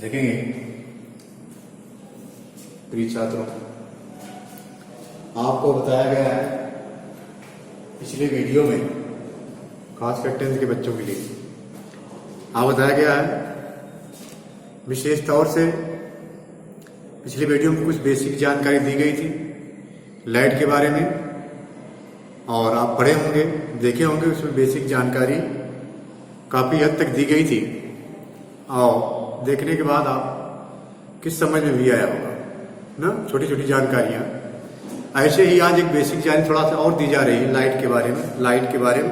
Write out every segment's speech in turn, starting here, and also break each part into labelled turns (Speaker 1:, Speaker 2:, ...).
Speaker 1: देखेंगे प्रिय छात्रों, आपको बताया गया है पिछले वीडियो में, खासकर 10th के बच्चों के लिए आप बताया गया है विशेष तौर से पिछले वीडियो में कुछ बेसिक जानकारी दी गई थी लाइट के बारे में, और आप पढ़े होंगे, देखे होंगे, उसमें बेसिक जानकारी काफ़ी हद तक दी गई थी और देखने के बाद आप किस समझ में भी आया होगा ना, छोटी छोटी जानकारियाँ। ऐसे ही आज एक बेसिक जानकारी थोड़ा सा और दी जा रही है लाइट के बारे में,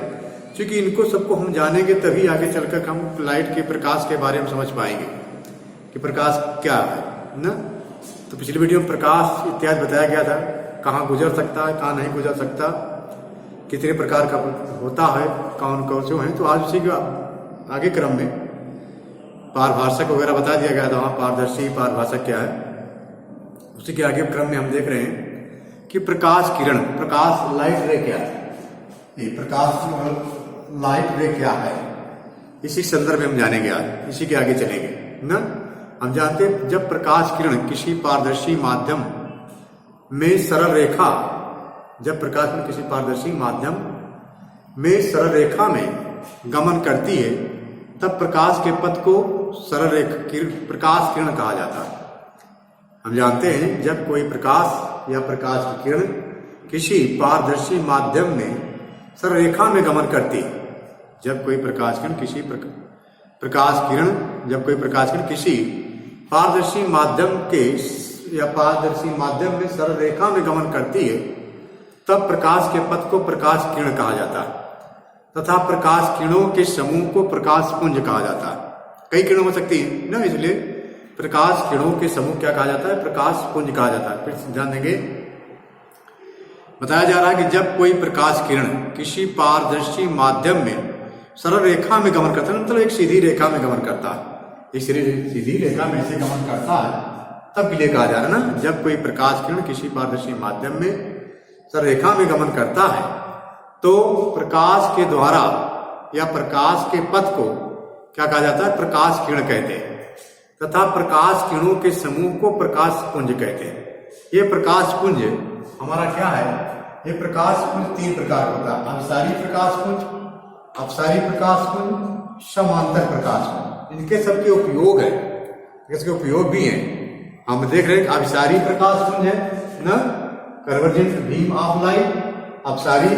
Speaker 1: क्योंकि इनको सबको हम जानेंगे तभी आगे चलकर हम लाइट के प्रकाश के बारे में समझ पाएंगे कि प्रकाश क्या है ना। तो पिछली वीडियो में प्रकाश इत्यादि बताया गया था, कहाँ गुजर सकता है, कहाँ नहीं गुजर सकता, कितने प्रकार का होता है, कौन कौन से हैं। तो आज उसी के आगे क्रम में पारभाषक वगैरह बता दिया गया था, वहाँ पारदर्शी पारभाषक क्या है। उसी के आगे क्रम में हम देख रहे हैं कि प्रकाश किरण, प्रकाश लाइट रे क्या है, ये प्रकाश लाइट रे क्या है, इसी संदर्भ में हम जानेंगे आज, इसी के आगे चलेंगे ना। हम जानते हैं जब प्रकाश किरण किसी पारदर्शी माध्यम में सरल रेखा, जब प्रकाश में किसी पारदर्शी माध्यम में सरल रेखा में गमन करती है तब प्रकाश के पथ को सरल रेखा प्रकाश किरण कहा जाता है। हम जानते हैं जब कोई प्रकाश या प्रकाश की किरण किसी पारदर्शी माध्यम में सरल रेखा में गमन करती है, जब कोई प्रकाश किरण किसी पारदर्शी माध्यम के या पारदर्शी माध्यम में सरल रेखा में गमन करती है तब प्रकाश के पथ को प्रकाश किरण कहा जाता है, तथा प्रकाश किरणों के समूह को प्रकाश पुंज कहा जाता है। कई किरणें हो सकती है ना, इसलिए प्रकाश किरणों के समूह क्या कहा जाता है, प्रकाश पुंज कहा जाता है। फिर ध्यान देंगे, बताया जा रहा है कि जब कोई प्रकाश किरण किसी पारदर्शी माध्यम में सरल रेखा में गमन करता है, मतलब एक सीधी रेखा में गमन करता है, एक सीधी रेखा में से गमन करता है, तब के लिए कहा जा रहा है ना, जब कोई प्रकाश किरण किसी पारदर्शी माध्यम में सरल रेखा में गमन करता है तो प्रकाश के द्वारा या प्रकाश के पथ को क्या कहा जाता है, प्रकाश किरण कहते हैं, तथा प्रकाश किरणों के समूह को प्रकाश पुंज कहते हैं। ये प्रकाश पुंज हमारा क्या है, ये प्रकाश पुंज 3 प्रकार का होता है, अभिसारी प्रकाश पुंज, अपसारी प्रकाश पुंज, समांतर प्रकाश पुंज। इनके सबके उपयोग है, इसके उपयोग भी हैं। हम देख रहे हैं अभिसारी प्रकाश पुंज है ना, कन्वर्जेंट बीम ऑफ लाइट, अपसारी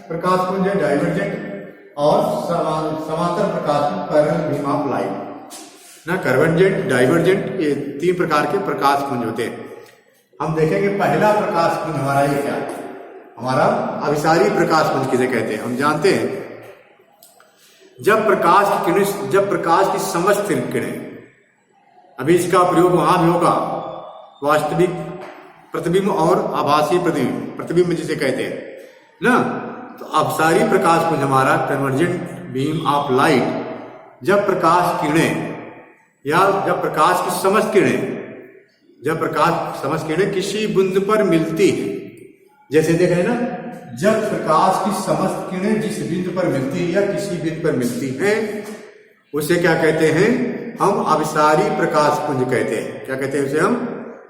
Speaker 1: प्रकाश पुंज है डाइवर्जेंट, और समांतर प्रकाश पुंज पैरेलल बीम ऑफ लाइट ना। कन्वर्जेंट, डाइवर्जेंट, ये 3 प्रकार के प्रकाश पुंज होते हैं। हम देखेंगे पहला प्रकाश पुंज हमारा ये क्या है, हमारा अभिसारी प्रकाश पुंज किसे कहते हैं। हम जानते हैं जब प्रकाश की समस्त किरणें, अभी इसका प्रयोग वहां भी होगा, वास्तविक प्रतिबिंब और आभासी प्रतिबिंब जिसे कहते हैं ना। तो अभिसारी प्रकाश पुंज हमारा कन्वर्जेंट बीम ऑफ लाइट, जब प्रकाश किरणें या जब प्रकाश की समस्त किरणें किसी बिंदु पर मिलती है, जैसे देख रहे हैं ना, जब प्रकाश की समस्त किरणें जिस बिंदु पर मिलती है या किसी बिंदु पर मिलती हैं उसे क्या कहते हैं, हम अभिसारी प्रकाश पुंज कहते हैं। क्या कहते हैं उसे हम,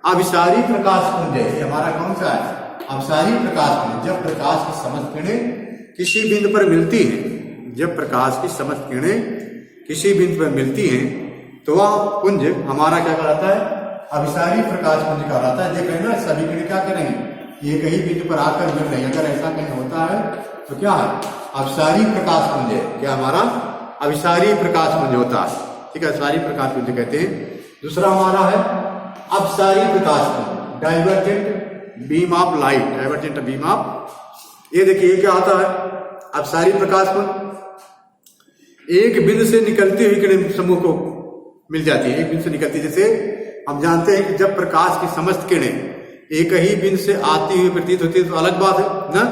Speaker 1: अभिसारी प्रकाश पुंज है। हमारा कौन सा है, अभिसारी प्रकाश पुंज। जब प्रकाश की समस्त किरणें किसी बिंदु पर मिलती हैं, जब प्रकाश की समस्त किरणें किसी बिंदु पर मिलती हैं तो वह पुंज हमारा क्या कहलाता है, अभिसारी प्रकाश पुंज कहलाता है। देख रहे हैं ना, सभी किरणें क्या करेंगे, ये कहीं बिंदु पर आकर मिल रही है, अगर ऐसा कहीं होता है तो क्या है, अभिसारी प्रकाश पुंज है। क्या हमारा अभिसारी प्रकाश पुंज होता है, ठीक है, अभिसारी प्रकाश पुंज कहते हैं। दूसरा हमारा है अपसारी प्रकाश पुंज, divergent beam of light, divergent beam of. ये देखिए ये क्या होता है, अपसारी प्रकाश पुंज एक बिंदु से निकलती हुई किरण समूह को मिल जाती है, एक बिंदु से निकलती। जैसे हम जानते हैं कि जब प्रकाश की समस्त किरणें एक ही बिंदु से आती हुई प्रतीत होती है तो अलग बात है ना,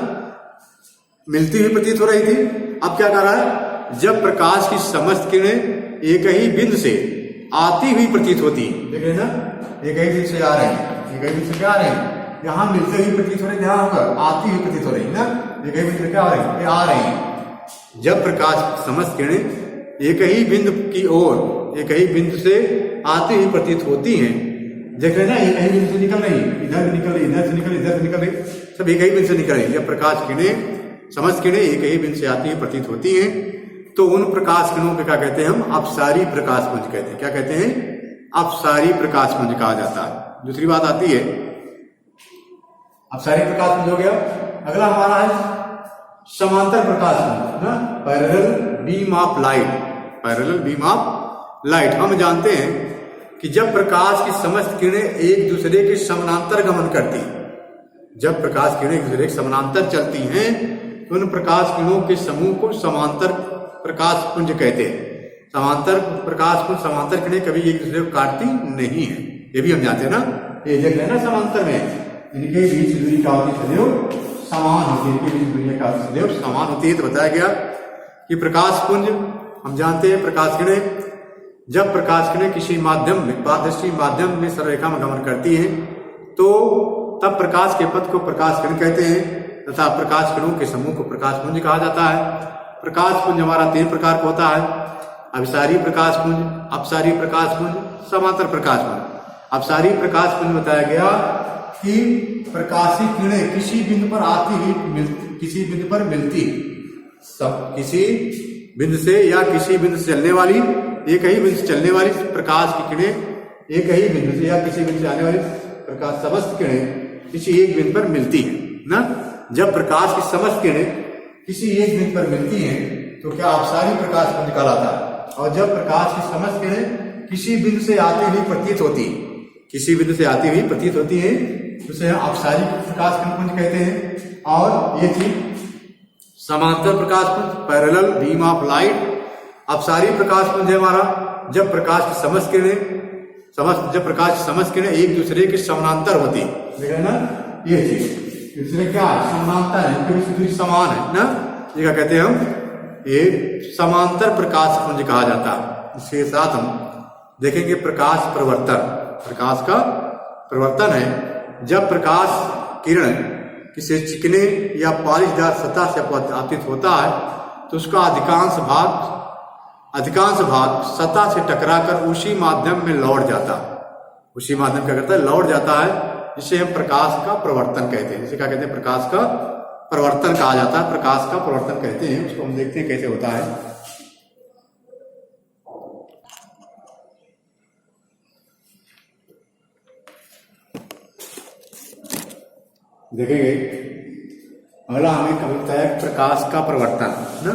Speaker 1: मिलती हुई प्रतीत हो रही थी। अब क्या कर रहा है, जब प्रकाश की समस्त किरणें एक ही बिंदु से आती हुई प्रतीत होती है, देख रहे हैं ना, एक ही बिंदु से आ रहे हैं, एक ही बिंदु से क्या आ रहे हैं, यहाँ मिलते हुई प्रतीत हो रही है, यहाँ होकर आती हुई प्रतीत हो रही है ना, एक ही बिंदु से क्या आ रही है, आ रही है। जब प्रकाश समस्त किरणें एक ही बिंदु की ओर, एक ही बिंदु से आती हुई प्रतीत होती हैं। देख रहे ना, एक ही बिंदु से निकल रही, इधर निकल रही, इधर से निकल रही, इधर से निकल रही, सब एक ही बिंदु से निकल रही। जब प्रकाश किरणें, समस्त किरणें एक ही बिंदु से आती हुई प्रतीत होती हैं, तो उन प्रकाश किरणों को क्या कहते हैं हम? अपसारी प्रकाश पुंज कहते हैं। क्या कहते हैं? अपसारी प्रकाश पुंज कहा जाता है। दूसरी बात आती है, अपसारी प्रकाश पुंज हो गया। अगला हमारा है समांतर प्रकाश पुंज ना, parallel beam of light. Parallel beam of light. हम जानते हैं कि जब प्रकाश की समस्त किरणें एक दूसरे के समानांतर गमन करती, जब प्रकाश किरणें एक दूसरे के समानांतर चलती हैं, तो उन प्रकाश किरणों के समूह को समांतर प्रकाश पुंज कहते हैं। समांतर प्रकाश पुंज, समांतर किरणें कभी एक दूसरे को काटती नहीं है, ये भी हम जानते हैं ना। ये देख लेना, समांतर में इनके बीच दूरी का सदैव समान होती है, इनके बीच दूरी का सदैव समान होती है। तो बताया गया कि प्रकाश पुंज, हम जानते हैं प्रकाश किरणें, जब प्रकाश किरणें किसी माध्यम में, पारदर्शी माध्यम में सरलरेखा में गमन करती हैं, तो तब प्रकाश के पथ को प्रकाश किरण कहते हैं, तथा प्रकाश किरणों के समूह को प्रकाश पुंज कहा जाता है। प्रकाश पुंज हमारा 3 प्रकार का होता है: अभिसारी प्रकाश पुंज, अपसारी प्रकाश पुंज, समांतर प्रकाश पुंज। अपसारी प्रकाश पुंज बताया गया कि प्रकाशीय किरणें किसी बिंदु पर आती हुई किसी बिंदु पर मिलती, सब किसी बिंदु से या किसी बिंदु से चलने वाली, एक ही बिंदु से चलने वाली प्रकाश की किरणें एक ही बिंदु से या किसी बिंदु से आने वाली प्रकाश, समस्त किरणें किसी एक बिंदु पर मिलती है ना। जब प्रकाश की समस्त किरणें किसी एक बिंदु पर मिलती हैं, तो क्या अपसारी प्रकाश पुंज कहलाता है। और जब प्रकाश की समस्त किरणें किसी बिंदु से आती हुई प्रतीत होती, किसी बिंदु से आती हुई प्रतीत होती है, उसे हम अपसारी प्रकाश पुंज कहते हैं। और ये थी समांतर प्रकाश पुंज, पैरेलल बीम ऑफ लाइट। अपसारी प्रकाश पुंज है हमारा जब प्रकाश की समस्त किरणें, जब प्रकाश की समस्त किरणें एक दूसरे के समानांतर होती, देख रहे ना, ये चीज दूसरे क्या समानांतर है, इनके बीच दूरी समान है ना, ये क्या कहते हैं हम? ये समांतर प्रकाश पुंज कहा जाता है। इसके साथ हम देखेंगे प्रकाश परिवर्तन। प्रकाश का परिवर्तन है जब प्रकाश किरण किसी चिकने या पॉलिशदार सतह से आपतित होता है, तो उसका अधिकांश भाग सतह से टकराकर उसी माध्यम में लौट जाता है। उसी माध्यम क्या करता है? लौट जाता है, जिसे हम प्रकाश का प्रवर्तन कहते हैं। इसे क्या कहते हैं? प्रकाश का परिवर्तन कहा जाता है, प्रकाश का परिवर्तन कहते हैं। उसको हम देखते हैं कैसे होता है। देखेंगे अगला हमें कब होता है प्रकाश का परिवर्तन ना।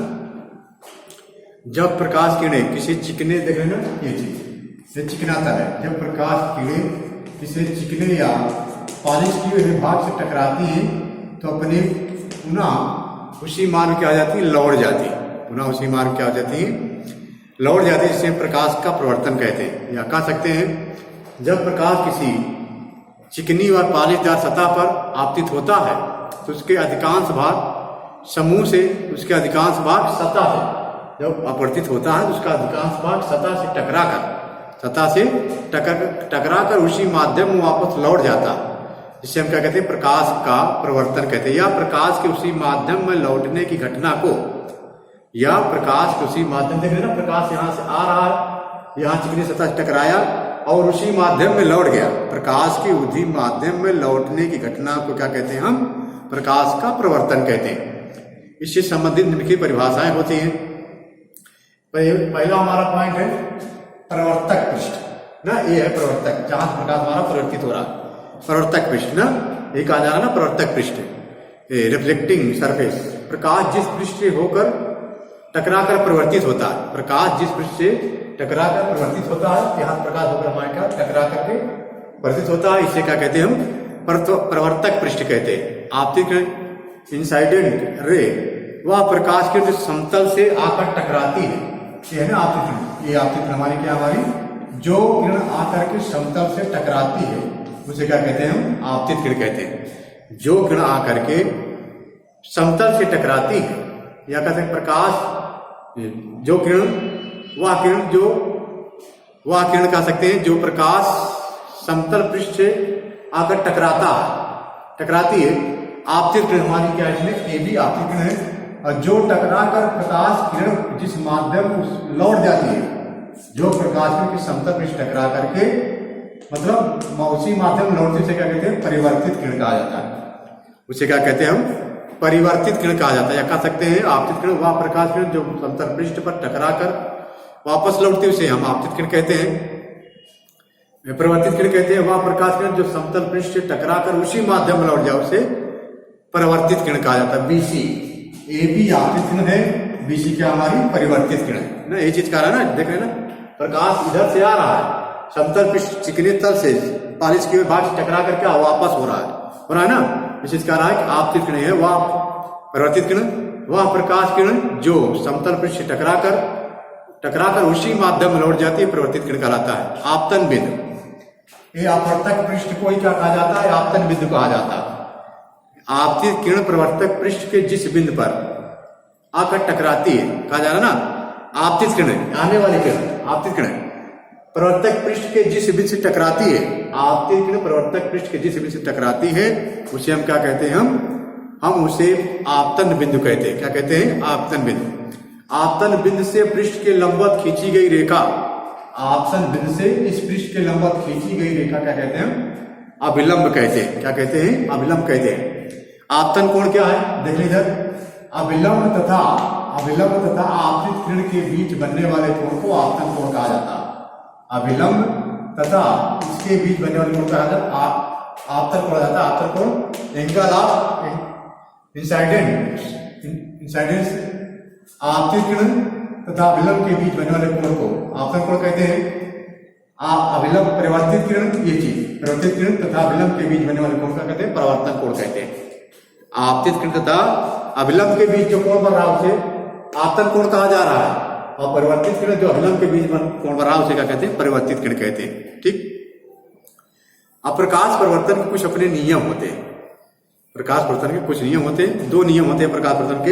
Speaker 1: जब प्रकाश किरणें किसी चिकने, देख रहे ना, ये चीज ये चिकनाता है। जब प्रकाश किरणें किसी चिकने या पॉलिश की हुए भाग से टकराती हैं, तो अपने पुनः उसी मार्ग क्या आ जाती है? लौट जाती, पुनः उसी मार्ग क्या आ जाती है? लौट जाती है, जिसे प्रकाश का परिवर्तन कहते हैं। या कह सकते हैं जब प्रकाश किसी चिकनी और पॉलिशदार सतह पर आपतित होता है, तो उसके अधिकांश भाग समूह से, उसके अधिकांश भाग सतह से जब अपवर्तित होता है, तो उसका अधिकांश भाग सतह से टकराकर उसी माध्यम में वापस लौट जाता है, जिसे हम क्या कहते हैं? प्रकाश का परिवर्तन कहते हैं। या प्रकाश के उसी माध्यम में लौटने की घटना को, या प्रकाश के उसी माध्यम, देख रहे ना, प्रकाश यहाँ से आ रहा है, यहाँ चिकनी सतह से टकराया और उसी माध्यम में लौट गया। प्रकाश के उसी माध्यम में लौटने की घटना को क्या कहते हैं हम? प्रकाश का परिवर्तन कहते हैं। इससे संबंधित निम्नलिखित परिभाषाएं होती हैं। पहला हमारा पॉइंट है प्रवर्तक पृष्ठ ना, ये है प्रवर्तक, जहां प्रकाश हमारा परिवर्तित हो रहा है, प्रवर्तक पृष्ठ ना, ये कहा जा रहा है ना प्रवर्तक पृष्ठ, रिफ्लेक्टिंग सरफेस। प्रकाश जिस पृष्ठ से होकर टकराकर परिवर्तित होता है, प्रकाश जिस पृष्ठ से टकराकर परिवर्तित होता है, यहाँ प्रकाश होकर हमारे क्या टकरा करके परिवर्तित होता है, इसे क्या कहते हैं हम? प्रवर्तक पृष्ठ कहते हैं। आपतित इंसाइडेंट रे वह प्रकाश के जो समतल से आकर टकराती है, ये है ना आपतित किरण। ये आपतित किरण हमारी क्या, हमारी जो किरण आकर के समतल से टकराती है, उसे क्या कहते हैं हम? आपतित किरण कहते हैं। जो किरण आकर के समतल से टकराती है, या कहते हैं प्रकाश जो किरण, वह किरण कह सकते हैं जो प्रकाश समतल पृष्ठ से आकर टकराती है। आपतित किरण हमारी क्या है? इसमें ये भी आपतित किरण है। और जो टकराकर प्रकाश किरण जिस माध्यम लौट जाती है, जो प्रकाश किरण की समतल पृष्ठ टकरा करके मतलब उसी माध्यम लौटती से क्या कहते हैं, परिवर्तित किरण कहा जाता है। उसे क्या कहते हैं हम, परिवर्तित किरण कहा जाता है, या कह सकते हैं आपतित किरण वह प्रकाश किरण जो समतल पृष्ठ पर टकरा कर वापस लौटती है उसे हम आपतित किरण कहते हैं। परिवर्तित किरण कहते हैं वह प्रकाश किरण जो समतल पृष्ठ से टकरा कर उसी माध्यम में लौट जाए उसे परिवर्तित किरण कहा जाता है। बीसी ए बी आपतित किरण है, बीसी क्या हमारी परिवर्तित किरण है ना। ये चीज कह रहा है ना, देख रहे हैं ना, प्रकाश इधर से आ रहा है, समतल पृष्ठ चिकने तल से पालिश के भाग से टकरा कर क्या वापस हो रहा है ना। इस चीज कह रहा है कि आपतित किरण है वह परिवर्तित किरण, वह प्रकाश किरण जो समतल पृष्ठ से टकरा कर उसी माध्यम में लौट जाती है, परिवर्तित किरण कहलाता है। आपतन बिंदु, ये अपवर्तक पृष्ठ को ही क्या कहा जाता है, आपतन बिंदु कहा जाता है। आपतित किरण प्रवर्तक पृष्ठ के जिस बिंदु पर आकर टकराती है, कहा जा रहा है ना आपतित किरण, आने वाली किरण आपतित किरण प्रवर्तक पृष्ठ के जिस बिंदु से टकराती है, आपतित किरण प्रवर्तक पृष्ठ के जिस बिंदु से टकराती है उसे हम क्या कहते हैं, हम उसे आपतन बिंदु कहते हैं। क्या कहते हैं, आपतन बिंदु। आपतन बिंदु से पृष्ठ के लंबवत खींची गई रेखा, आपतन बिंदु से इस पृष्ठ के लंबवत खींची गई रेखा क्या कहते हैं, अभिलंब कहते हैं। क्या कहते हैं, अभिलंब कहते हैं। आपतन कोण क्या है, देख लीजिए, अभिलंब तथा आपतित किरण के बीच बनने वाले कोण को आपतन कोण कहा जाता है। अभिलंब तथा इसके बीच बनने वाले कोण कहा जाता है आपतन कोण जाता है। आपतन कोण एंगल ऑफ इंसाइडेंस आपतित किरण तथा अभिलंब के बीच बनने वाले कोण को आपतन कोण कहते हैं। अभिलंब परिवर्तित किरण, ये चीज परिवर्तित किरण तथा अभिलंब के बीच बनने वाले कोण का कहते हैं परावर्तन कोण कहते हैं। आपतित किरण तथा अभिलंब के बीच जो कोण बन रहा है उसे आपतन कोण कहा जा रहा है, और परिवर्तित किरण जो अभिलंब के बीच कोण बन रहा है उसे क्या कहते हैं, परिवर्तित किरण कहते हैं। ठीक। अब प्रकाश परिवर्तन के कुछ अपने नियम होते हैं। प्रकाश परिवर्तन के कुछ नियम होते हैं, दो नियम होते हैं प्रकाश परिवर्तन के।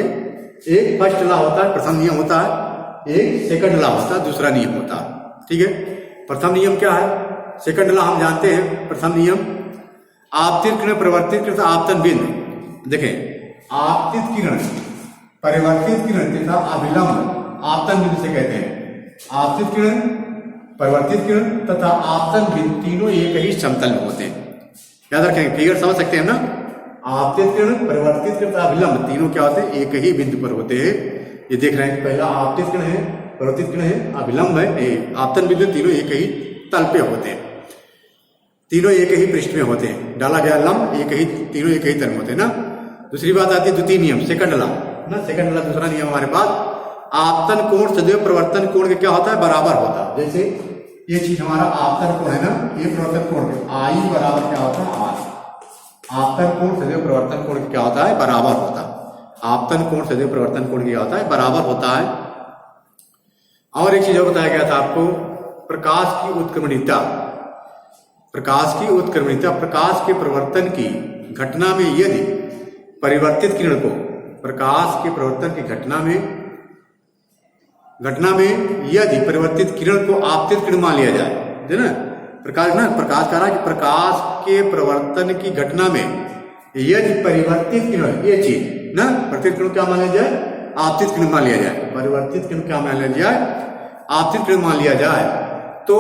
Speaker 1: एक फर्स्ट लॉ होता है, प्रथम नियम होता है, एक सेकंड लॉ होता है, दूसरा नियम होता है। ठीक है। प्रथम नियम क्या है, सेकंड लॉ हम जानते हैं। प्रथम नियम आपतित किरण परिवर्तित किरण आपतन बिंदु, देखें आपतित किरण परिवर्तित किरण तथा अभिलंब आपतन बिंदु से कहते हैं। आपतित किरण परिवर्तित किरण तथा आपतन बिंदु तीनों एक ही समतल में होते हैं। याद रखेंगे, फिगर समझ सकते हैं ना। आपतित किरण परिवर्तित किरण तथा अभिलंब तीनों क्या होते हैं, एक ही बिंदु पर होते हैं। ये देख रहे हैं, पहला आपतित किरण है, परिवर्तित किरण है, अभिलंब है, आपतन बिंदु तीनों एक ही तल पे होते हैं, तीनों एक ही पृष्ठ में होते हैं। डाला गया लंब एक ही, तीनों एक ही तल में होते हैं ना। दूसरी बात आती है द्वितीय नियम, सेकंड लॉ ना। सेकंड लॉ दूसरा नियम हमारे पास, आपतन कोण सदैव प्रवर्तन कोण के क्या होता है, बराबर होता है। जैसे ये चीज हमारा आपतन कोण है ना, ये प्रवर्तन कोण आई बराबर क्या होता है, आर। आपतन कोण सदैव प्रवर्तन कोण क्या होता है, बराबर होता है। आपतन कोण सदैव प्रवर्तन कोण क्या होता है, बराबर होता है। और एक चीज और बताया गया था आपको, प्रकाश की उत्क्रमणीयता। प्रकाश की उत्क्रमणीयता, प्रकाश के प्रवर्तन की घटना में यदि परिवर्तित किरण को, प्रकाश के प्रवर्तन की घटना में यदि परिवर्तित किरण को आपतित किरण मान लिया जाए, है ना। प्रकाश कह रहा है कि प्रकाश के प्रवर्तन की घटना में यदि परिवर्तित किरण, ये चीज ना, परिवर्तित किरण क्या मान लिया जाए, आपतित किरण मान लिया जाए। परिवर्तित किरण क्या मान लिया जाए, आपतित किरण मान लिया जाए, तो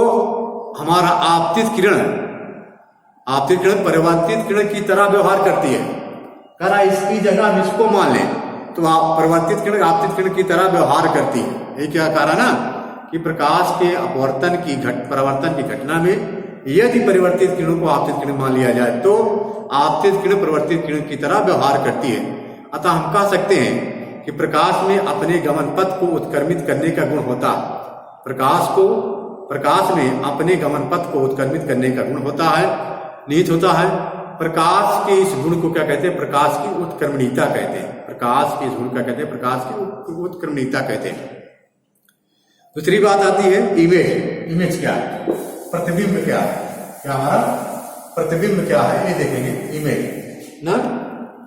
Speaker 1: हमारा आपतित किरण परिवर्तित किरण की तरह व्यवहार करती है। कह रहा इसकी जगह हम इसको मान लें तो परिवर्तित किरण आपतित किरण की तरह व्यवहार करती है। ये क्या कह रहा ना कि प्रकाश के परिवर्तन की घटना में यदि परिवर्तित किरणों को आपतित किरण मान लिया जाए तो आपतित किरण परिवर्तित किरण की तरह व्यवहार करती है। अतः हम कह सकते हैं कि प्रकाश में अपने गमन पथ को उत्क्रमित करने का गुण होता है। प्रकाश में अपने गमन पथ को उत्क्रमित करने का गुण होता है, निहित होता है। प्रकाश के इस गुण को क्या कहते हैं, प्रकाश की उत्क्रमणीयता कहते हैं। प्रकाश के इस गुण का कहते हैं, प्रकाश की उत्क्रमणीयता कहते हैं। दूसरी बात आती है इमेज। इमेज क्या है, प्रतिबिंब क्या है, क्या हमारा प्रतिबिंब क्या है, ये देखेंगे इमेज ना।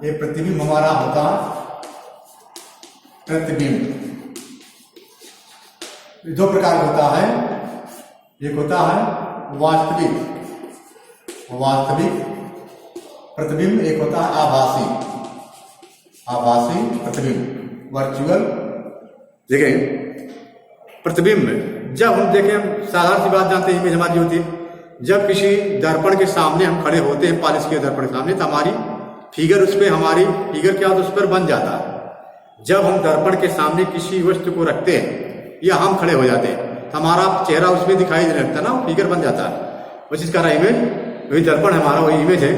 Speaker 1: ये प्रतिबिंब हमारा होता है, प्रतिबिंब दो प्रकार का होता है। एक होता है वास्तविक प्रतिबिंब, एक होता है आभासी प्रतिबिंब, वर्चुअल। देखें प्रतिबिंब, जब हम देखें, हम साधारण सी बात जानते हैं, इमेज हमारी होती है, जब किसी दर्पण के सामने हम खड़े होते हैं, पॉलिश किए दर्पण के सामने, तो हमारी फिगर उस पर, हमारी फिगर क्या होता है, उस पर बन जाता है। जब हम दर्पण के सामने किसी वस्तु को रखते हैं या हम खड़े हो जाते हैं, हमारा चेहरा उसमें दिखाई देने लगता है ना, फिगर बन जाता है। वो चीज का इमेज, वही दर्पण हमारा, वही इमेज है।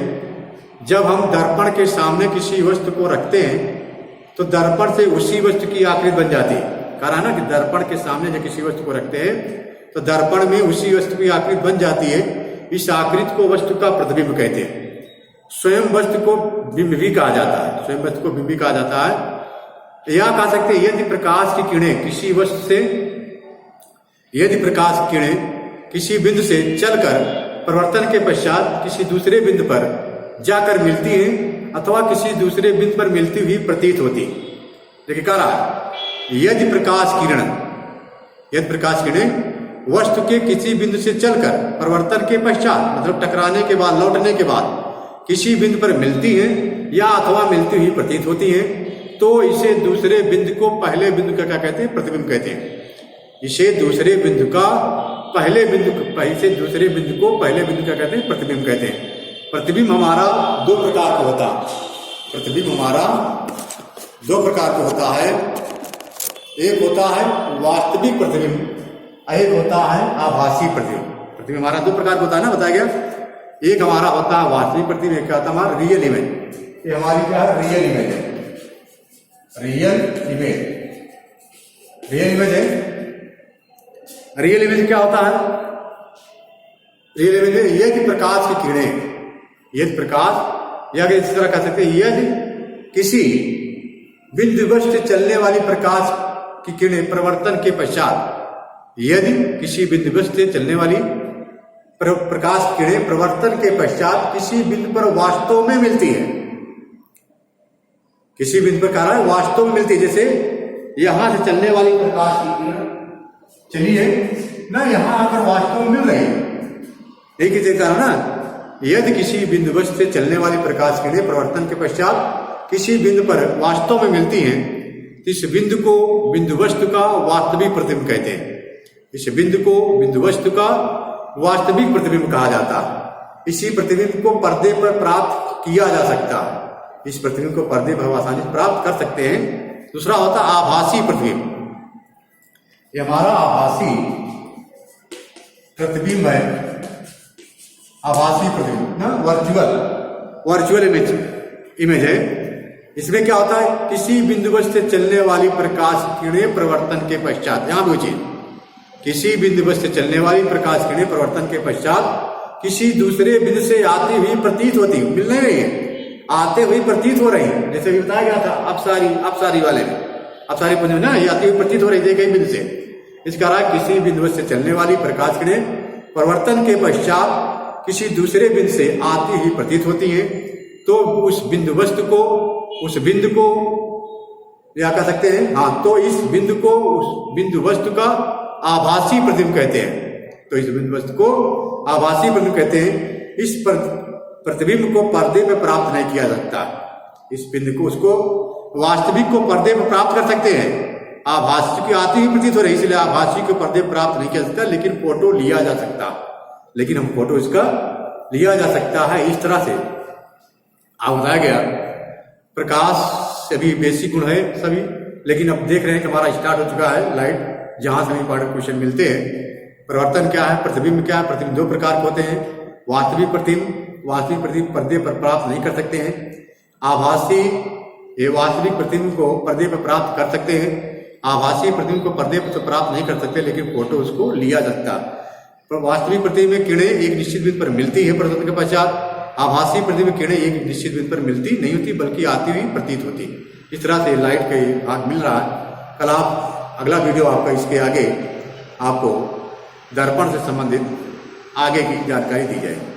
Speaker 1: जब हम दर्पण के सामने किसी वस्तु को रखते हैं तो दर्पण से उसी वस्तु की आकृति बन जाती है। कहा ना कि दर्पण के सामने जब किसी वस्तु को रखते हैं तो दर्पण में उसी वस्तु की आकृति बन जाती है। इस आकृति को वस्तु का प्रतिबिंब कहते हैं। स्वयं वस्तु को बिंब भी कहा जाता है, स्वयं वस्तु को बिंब भी कहा जाता है। या कह सकते हैं यदि प्रकाश की किरणें किसी वस्तु से, यदि प्रकाश की किरणें किसी बिंदु से चलकर परिवर्तन के पश्चात किसी दूसरे बिंदु पर जाकर मिलती हैं अथवा किसी दूसरे बिंदु पर मिलती हुई प्रतीत होती। देखिए कह रहा है यदि प्रकाश किरण, यदि प्रकाश किरणें वस्तु के किसी बिंदु से चलकर परिवर्तन के पश्चात, मतलब टकराने के बाद, लौटने के बाद किसी बिंदु पर मिलती हैं या अथवा मिलती हुई प्रतीत होती हैं, तो इसे दूसरे बिंदु को पहले बिंदु का क्या कहते हैं, प्रतिबिंब कहते हैं। इसे दूसरे बिंदु का पहले बिंदु, इसे दूसरे बिंदु को पहले बिंदु का कहते हैं, प्रतिबिंब कहते हैं। प्रतिबिंब हमारा दो प्रकार का होता है। प्रतिबिंब हमारा दो प्रकार का होता है। एक होता है वास्तविक प्रतिबिंब, एक होता है आभासी प्रतिबिंब। प्रतिबिंब हमारा दो प्रकार का होता है ना, बताया गया। एक हमारा होता है वास्तविक प्रतिबिंब, एक क्या होता है हमारा रियल इमेज। ये हमारी क्या है, रियल इमेज है, रियल इमेज, रियल इमेज है। रियल इमेज क्या होता है, रियल इमेज यदि प्रकाश की किरणें, यदि प्रकाश, या इस तरह कह सकते हैं यदि किसी बिंदुवश से चलने वाली प्रकाश की किरणें परिवर्तन के पश्चात, यदि किसी बिंदुवश से चलने वाली प्रकाश की किरणें परिवर्तन के पश्चात किसी बिंदु पर वास्तव में मिलती है, किसी बिंदु पर कारण वास्तव में मिलती है। जैसे यहां से चलने वाली प्रकाश की किरण चली है ना, यहां आकर वास्तव में मिल रही है। एक ही कारण ना, यदि किसी बिंदुवश से चलने वाली प्रकाश की किरणें परिवर्तन के पश्चात किसी बिंदु पर वास्तव में मिलती हैं, तो इस बिंदु को बिंदु वस्तु का वास्तविक प्रतिबिंब कहते हैं। इस बिंदु को बिंदु वस्तु का वास्तविक प्रतिबिंब कहा जाता है। इसी प्रतिबिंब को पर्दे पर प्राप्त किया जा सकता है। इस प्रतिबिंब को पर्दे पर आसानी से प्राप्त कर सकते हैं। दूसरा होता है आभासी प्रतिबिंब। ये हमारा आभासी प्रतिबिंब है, आभासी प्रतिबिंब ना, वर्चुअल इमेज है। इसमें क्या होता है, किसी बिंदुवश से चलने वाली प्रकाश किरणें परिवर्तन के पश्चात, यहां भी चीज, किसी बिंदुवश से चलने वाली प्रकाश किरणें परिवर्तन के पश्चात किसी दूसरे बिंदु से आती हुई प्रतीत होती, मिल नहीं रही है, आते हुई प्रतीत हो रही है। जैसे बताया गया था अपसारी वाले में, अपसारी पंच में ना, ये आती हुई प्रतीत हो रही है कई बिंदु से। इस कारण किसी बिंदुवश से चलने वाली प्रकाश किरणें परिवर्तन के पश्चात किसी दूसरे बिंदु से आती हुई प्रतीत होती है, तो उस बिंदु वस्तु को, उस बिंदु को या कह सकते हैं, हाँ, तो इस बिंदु को, उस बिंदु वस्तु का आभासी प्रतिबिंब कहते हैं। तो इस बिंदु वस्तु को आभासी प्रतिबिंब कहते हैं। इस प्रतिबिंब को पर्दे में प्राप्त नहीं किया सकता। इस बिंदु को, उसको वास्तविक को पर्दे में प्राप्त कर सकते हैं, आभासी की आती हुई प्रतीत हो रही, इसलिए आभासी को पर्दे प्राप्त नहीं किया सकता, लेकिन फोटो लिया जा सकता, लेकिन हम फोटो इसका लिया जा सकता है। इस तरह से आप बताया गया प्रकाश सभी बेसिक गुण है सभी, लेकिन अब देख रहे हैं कि हमारा स्टार्ट हो चुका है लाइट, जहां से इंपॉर्टेंट क्वेश्चन मिलते हैं। परिवर्तन क्या है, प्रतिबिंब क्या है। प्रतिबिंब दो प्रकार के होते हैं। वास्तविक प्रतिबिंब पर्दे पर प्राप्त नहीं कर सकते हैं। आभासी, ये वास्तविक प्रतिबिंब को पर्दे पर प्राप्त कर सकते हैं। आभासी प्रतिबिंब को पर्दे पर प्राप्त नहीं कर सकते, लेकिन फोटो उसको लिया जाता है। वास्तविक प्रतिबिंब में किरणें एक निश्चित बिंदु पर मिलती है परिवर्तन के पश्चात। आभासी प्रतिबिंब किरणें एक निश्चित बिंदु पर मिलती नहीं होती, बल्कि आती हुई प्रतीत होती। इस तरह से लाइट का भाग मिल रहा है। कल आप अगला वीडियो आपका, इसके आगे आपको दर्पण से संबंधित आगे की जानकारी दी जाएगी।